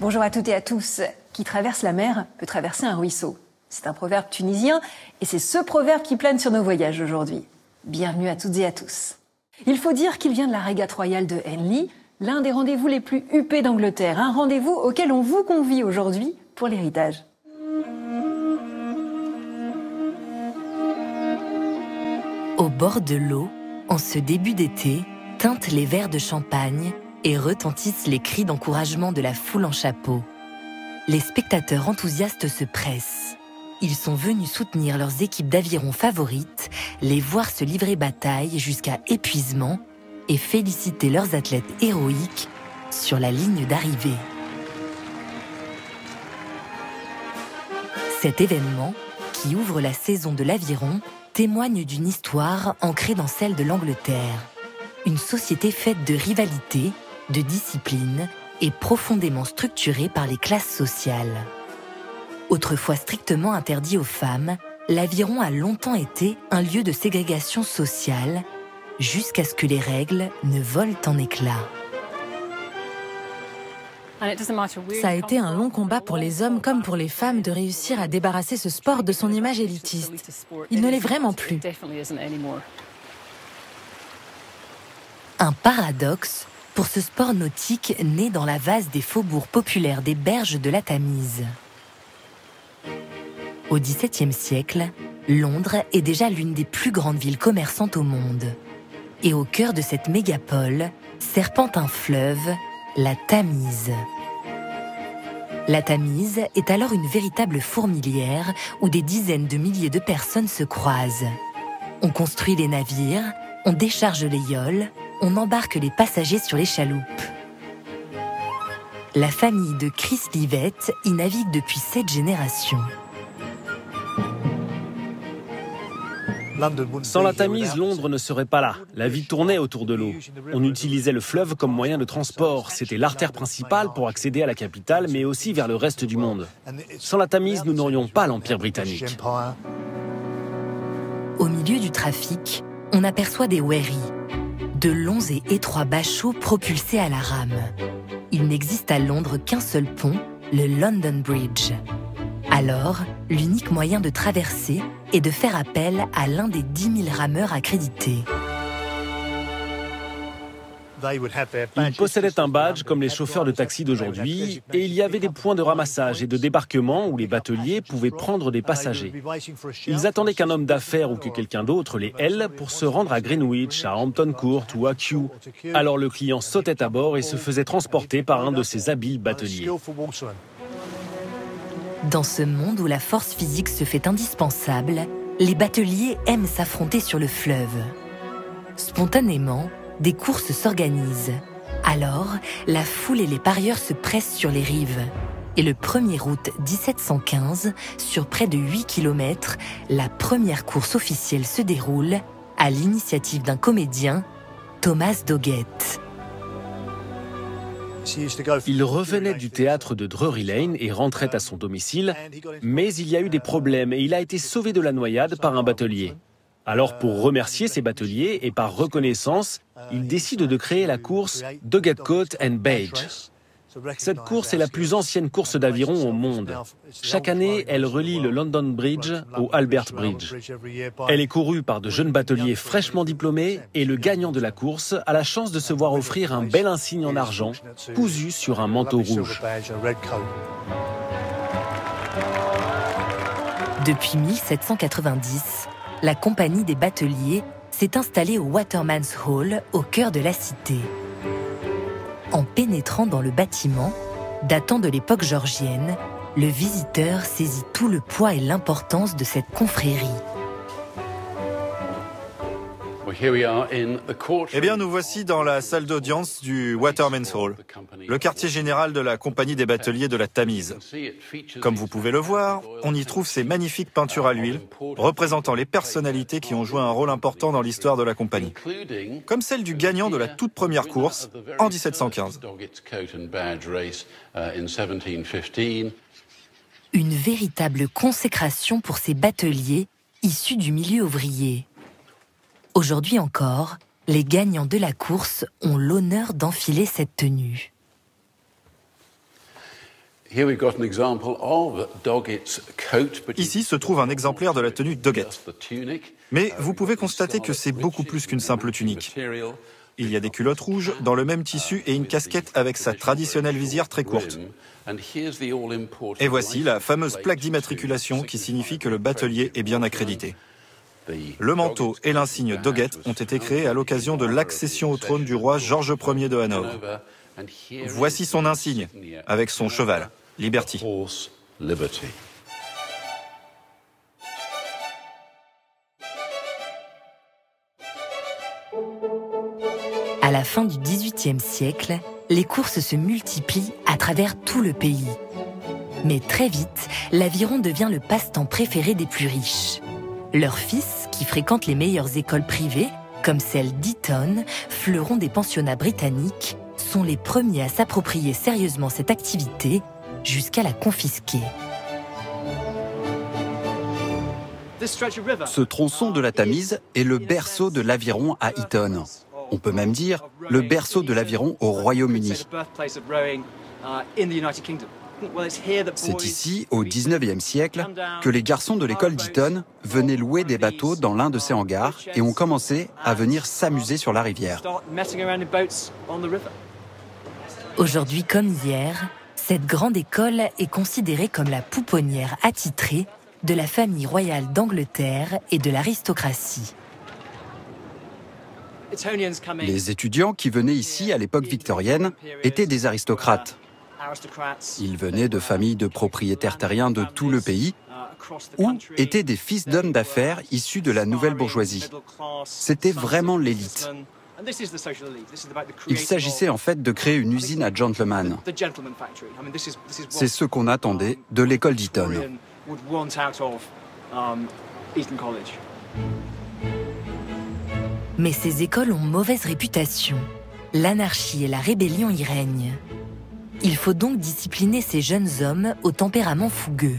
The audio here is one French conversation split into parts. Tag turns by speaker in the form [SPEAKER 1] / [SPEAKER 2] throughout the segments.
[SPEAKER 1] Bonjour à toutes et à tous. Qui traverse la mer peut traverser un ruisseau. C'est un proverbe tunisien et c'est ce proverbe qui plane sur nos voyages aujourd'hui. Bienvenue à toutes et à tous. Il faut dire qu'il vient de la régate royale de Henley, l'un des rendez-vous les plus huppés d'Angleterre, un rendez-vous auquel on vous convie aujourd'hui pour l'héritage.
[SPEAKER 2] Au bord de l'eau, en ce début d'été, tintent les verres de champagne et retentissent les cris d'encouragement de la foule en chapeau. Les spectateurs enthousiastes se pressent. Ils sont venus soutenir leurs équipes d'aviron favorites, les voir se livrer bataille jusqu'à épuisement et féliciter leurs athlètes héroïques sur la ligne d'arrivée. Cet événement, qui ouvre la saison de l'aviron, témoigne d'une histoire ancrée dans celle de l'Angleterre. Une société faite de rivalité, de discipline et profondément structurée par les classes sociales. Autrefois strictement interdit aux femmes, l'aviron a longtemps été un lieu de ségrégation sociale, jusqu'à ce que les règles ne volent en éclats.
[SPEAKER 3] Ça a été un long combat pour les hommes comme pour les femmes de réussir à débarrasser ce sport de son image élitiste. Il ne l'est vraiment plus.
[SPEAKER 2] Un paradoxe pour ce sport nautique né dans la vase des faubourgs populaires des berges de la Tamise. Au XVIIe siècle, Londres est déjà l'une des plus grandes villes commerçantes au monde. Et au cœur de cette mégapole serpente un fleuve, la Tamise. La Tamise est alors une véritable fourmilière où des dizaines de milliers de personnes se croisent. On construit les navires, on décharge les yoles, on embarque les passagers sur les chaloupes. La famille de Chris Livette y navigue depuis 7 générations.
[SPEAKER 4] Sans la Tamise, Londres ne serait pas là. La vie tournait autour de l'eau. On utilisait le fleuve comme moyen de transport. C'était l'artère principale pour accéder à la capitale, mais aussi vers le reste du monde. Sans la Tamise, nous n'aurions pas l'Empire britannique.
[SPEAKER 2] Au milieu du trafic, on aperçoit des wherries, de longs et étroits bachots propulsés à la rame. Il n'existe à Londres qu'un seul pont, le London Bridge. Alors, l'unique moyen de traverser est de faire appel à l'un des 10 000 rameurs accrédités.
[SPEAKER 4] Ils possédaient un badge comme les chauffeurs de taxi d'aujourd'hui et il y avait des points de ramassage et de débarquement où les bateliers pouvaient prendre des passagers. Ils attendaient qu'un homme d'affaires ou que quelqu'un d'autre les hèle pour se rendre à Greenwich, à Hampton Court ou à Kew. Alors le client sautait à bord et se faisait transporter par un de ces habiles bateliers.
[SPEAKER 2] Dans ce monde où la force physique se fait indispensable, les bateliers aiment s'affronter sur le fleuve. Spontanément, des courses s'organisent. Alors, la foule et les parieurs se pressent sur les rives. Et le 1er août 1715, sur près de 8 km, la première course officielle se déroule à l'initiative d'un comédien, Thomas Doggett.
[SPEAKER 4] Il revenait du théâtre de Drury Lane et rentrait à son domicile, mais il y a eu des problèmes et il a été sauvé de la noyade par un batelier. Alors pour remercier ses bateliers et par reconnaissance, il décide de créer la course Doggett Coat and Badge. Cette course est la plus ancienne course d'aviron au monde. Chaque année, elle relie le London Bridge au Albert Bridge. Elle est courue par de jeunes bateliers fraîchement diplômés et le gagnant de la course a la chance de se voir offrir un bel insigne en argent cousu sur un manteau rouge.
[SPEAKER 2] Depuis 1790, la compagnie des bateliers s'est installée au Waterman's Hall au cœur de la cité. En pénétrant dans le bâtiment, datant de l'époque georgienne, le visiteur saisit tout le poids et l'importance de cette confrérie.
[SPEAKER 5] Eh bien, nous voici dans la salle d'audience du Waterman's Hall, le quartier général de la compagnie des bateliers de la Tamise. Comme vous pouvez le voir, on y trouve ces magnifiques peintures à l'huile, représentant les personnalités qui ont joué un rôle important dans l'histoire de la compagnie, comme celle du gagnant de la toute première course en 1715.
[SPEAKER 2] Une véritable consécration pour ces bateliers issus du milieu ouvrier. Aujourd'hui encore, les gagnants de la course ont l'honneur d'enfiler cette tenue.
[SPEAKER 5] Ici se trouve un exemplaire de la tenue Doggett. Mais vous pouvez constater que c'est beaucoup plus qu'une simple tunique. Il y a des culottes rouges dans le même tissu et une casquette avec sa traditionnelle visière très courte. Et voici la fameuse plaque d'immatriculation qui signifie que le batelier est bien accrédité. Le manteau et l'insigne Doggett ont été créés à l'occasion de l'accession au trône du roi Georges Ier de Hanovre. Voici son insigne, avec son cheval, Liberty.
[SPEAKER 2] À la fin du XVIIIe siècle, les courses se multiplient à travers tout le pays. Mais très vite, l'aviron devient le passe-temps préféré des plus riches. Leurs fils, qui fréquentent les meilleures écoles privées, comme celle d'Eton, fleuron des pensionnats britanniques, sont les premiers à s'approprier sérieusement cette activité, jusqu'à la confisquer.
[SPEAKER 6] Ce tronçon de la Tamise est le berceau de l'aviron à Eton. On peut même dire le berceau de l'aviron au Royaume-Uni. C'est ici, au XIXe siècle, que les garçons de l'école d'Eton venaient louer des bateaux dans l'un de ces hangars et ont commencé à venir s'amuser sur la rivière.
[SPEAKER 2] Aujourd'hui comme hier, cette grande école est considérée comme la pouponnière attitrée de la famille royale d'Angleterre et de l'aristocratie.
[SPEAKER 6] Les étudiants qui venaient ici à l'époque victorienne étaient des aristocrates. Ils venaient de familles de propriétaires terriens de tout le pays ou étaient des fils d'hommes d'affaires issus de la nouvelle bourgeoisie. C'était vraiment l'élite. Il s'agissait en fait de créer une usine à gentlemen. C'est ce qu'on attendait de l'école d'Eton.
[SPEAKER 2] Mais ces écoles ont mauvaise réputation. L'anarchie et la rébellion y règnent. Il faut donc discipliner ces jeunes hommes au tempérament fougueux.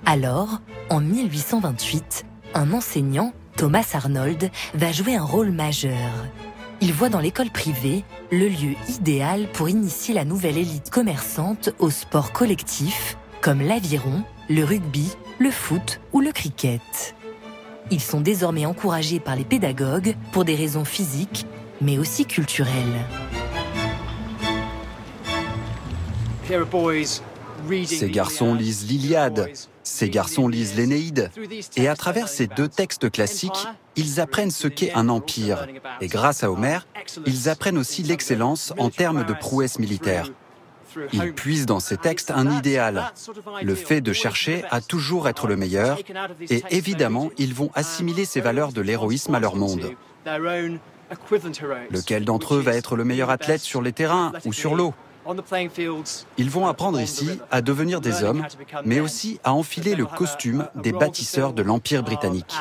[SPEAKER 2] Alors, en 1828, un enseignant, Thomas Arnold, va jouer un rôle majeur. Il voit dans l'école privée le lieu idéal pour initier la nouvelle élite commerçante aux sports collectifs comme l'aviron, le rugby, le foot ou le cricket. Ils sont désormais encouragés par les pédagogues pour des raisons physiques, mais aussi culturelles.
[SPEAKER 6] Ces garçons lisent l'Iliade, ces garçons lisent l'Énéide. Et à travers ces deux textes classiques, ils apprennent ce qu'est un empire. Et grâce à Homère, ils apprennent aussi l'excellence en termes de prouesse militaire. Ils puisent dans ces textes un idéal, le fait de chercher à toujours être le meilleur, et évidemment, ils vont assimiler ces valeurs de l'héroïsme à leur monde. Lequel d'entre eux va être le meilleur athlète sur les terrains ou sur l'eau? Ils vont apprendre ici à devenir des hommes, mais aussi à enfiler le costume des bâtisseurs de l'Empire britannique.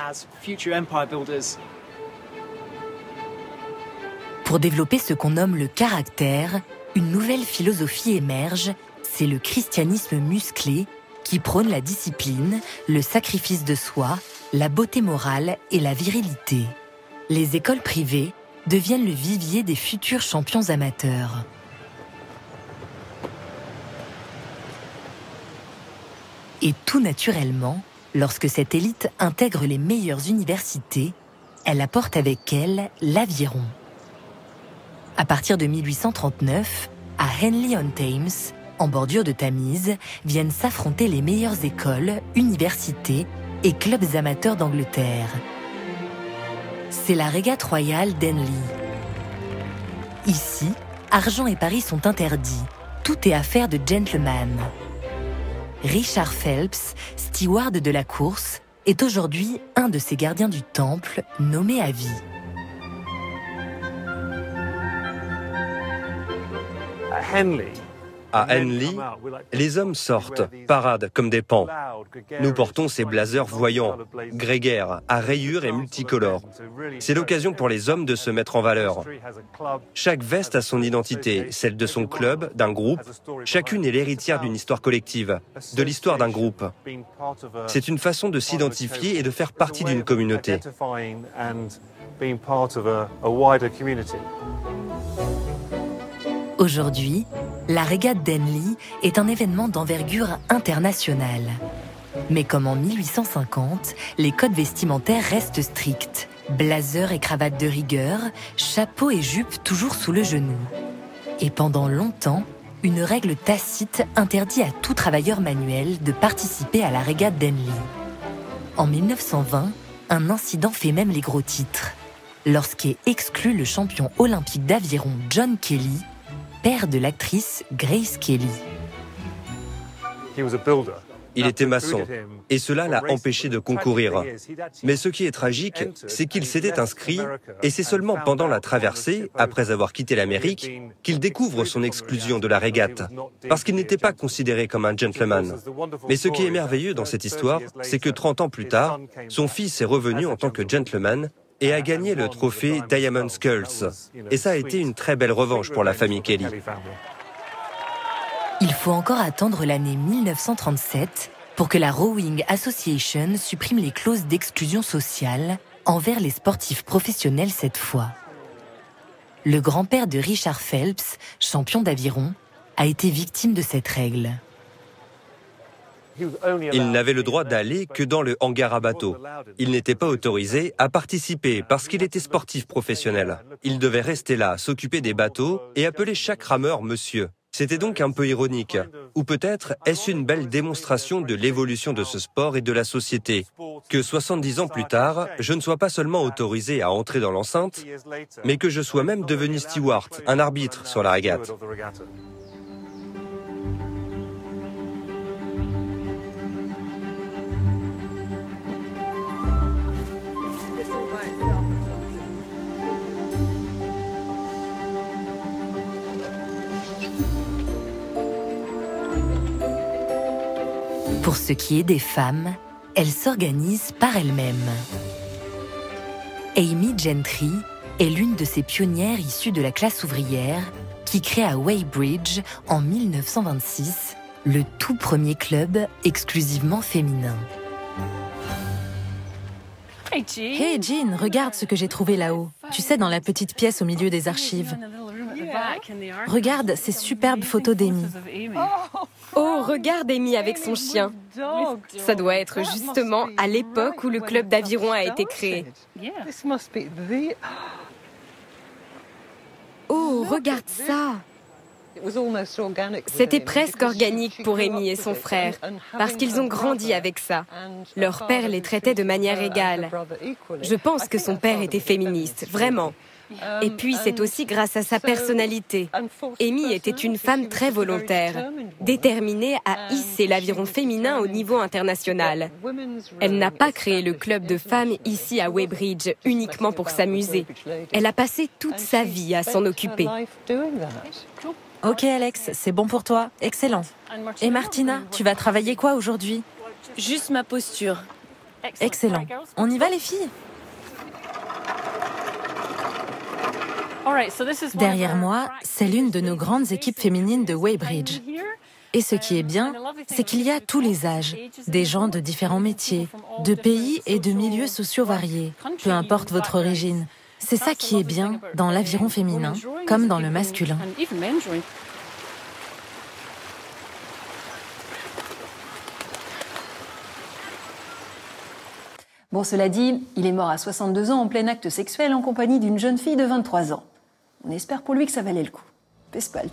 [SPEAKER 2] Pour développer ce qu'on nomme le caractère, une nouvelle philosophie émerge, c'est le christianisme musclé qui prône la discipline, le sacrifice de soi, la beauté morale et la virilité. Les écoles privées deviennent le vivier des futurs champions amateurs. Et tout naturellement, lorsque cette élite intègre les meilleures universités, elle apporte avec elle l'aviron. À partir de 1839, à Henley-on-Thames, en bordure de Tamise, viennent s'affronter les meilleures écoles, universités et clubs amateurs d'Angleterre. C'est la régate royale d'Henley. Ici, argent et paris sont interdits. Tout est affaire de gentleman. Richard Phelps, steward de la course, est aujourd'hui un de ces gardiens du temple nommé à vie.
[SPEAKER 7] À Henley, les hommes sortent, paradent comme des paons. Nous portons ces blazers voyants, grégaires, à rayures et multicolores. C'est l'occasion pour les hommes de se mettre en valeur. Chaque veste a son identité, celle de son club, d'un groupe. Chacune est l'héritière d'une histoire collective, de l'histoire d'un groupe. C'est une façon de s'identifier et de faire partie d'une communauté.
[SPEAKER 2] Aujourd'hui, la régate d'Henley est un événement d'envergure internationale. Mais comme en 1850, les codes vestimentaires restent stricts. Blazer et cravate de rigueur, chapeau et jupe toujours sous le genou. Et pendant longtemps, une règle tacite interdit à tout travailleur manuel de participer à la régate d'Henley. En 1920, un incident fait même les gros titres, lorsqu'est exclu le champion olympique d'aviron John Kelly, père de l'actrice Grace Kelly.
[SPEAKER 7] Il était maçon, et cela l'a empêché de concourir. Mais ce qui est tragique, c'est qu'il s'était inscrit, et c'est seulement pendant la traversée, après avoir quitté l'Amérique, qu'il découvre son exclusion de la régate, parce qu'il n'était pas considéré comme un gentleman. Mais ce qui est merveilleux dans cette histoire, c'est que 30 ans plus tard, son fils est revenu en tant que gentleman et a gagné le trophée Diamond Sculls. Et ça a été une très belle revanche pour la famille Kelly.
[SPEAKER 2] Il faut encore attendre l'année 1937 pour que la Rowing Association supprime les clauses d'exclusion sociale envers les sportifs professionnels cette fois. Le grand-père de Richard Phelps, champion d'aviron, a été victime de cette règle.
[SPEAKER 7] Il n'avait le droit d'aller que dans le hangar à bateaux. Il n'était pas autorisé à participer parce qu'il était sportif professionnel. Il devait rester là, s'occuper des bateaux et appeler chaque rameur monsieur. C'était donc un peu ironique. Ou peut-être est-ce une belle démonstration de l'évolution de ce sport et de la société, que 70 ans plus tard, je ne sois pas seulement autorisé à entrer dans l'enceinte, mais que je sois même devenu steward, un arbitre sur la régate.
[SPEAKER 2] Pour ce qui est des femmes, elles s'organisent par elles-mêmes. Amy Gentry est l'une de ces pionnières issues de la classe ouvrière qui crée à Weybridge en 1926 le tout premier club exclusivement féminin.
[SPEAKER 3] Hey Jean, regarde ce que j'ai trouvé là-haut. Tu sais, dans la petite pièce au milieu des archives. Regarde ces superbes photos d'Amy.
[SPEAKER 8] Oh, regarde Amy avec son chien. Ça doit être justement à l'époque où le club d'aviron a été créé. Oh, regarde ça. C'était presque organique pour Amy et son frère, parce qu'ils ont grandi avec ça. Leur père les traitait de manière égale. Je pense que son père était féministe, vraiment. Et puis, c'est aussi grâce à sa personnalité. Amy était une femme très volontaire, déterminée à hisser l'aviron féminin au niveau international. Elle n'a pas créé le club de femmes ici à Weybridge uniquement pour s'amuser. Elle a passé toute sa vie à s'en occuper.
[SPEAKER 3] Ok Alex, c'est bon pour toi. Excellent. Et Martina, tu vas travailler quoi aujourd'hui?
[SPEAKER 8] Juste ma posture.
[SPEAKER 3] Excellent. On y va les filles? Derrière moi, c'est l'une de nos grandes équipes féminines de Weybridge. Et ce qui est bien, c'est qu'il y a tous les âges, des gens de différents métiers, de pays et de milieux sociaux variés, peu importe votre origine. C'est ça qui est bien dans l'aviron féminin, comme dans le masculin.
[SPEAKER 1] Bon, cela dit, il est mort à 62 ans en plein acte sexuel en compagnie d'une jeune fille de 23 ans. On espère pour lui que ça valait le coup. Bis bald.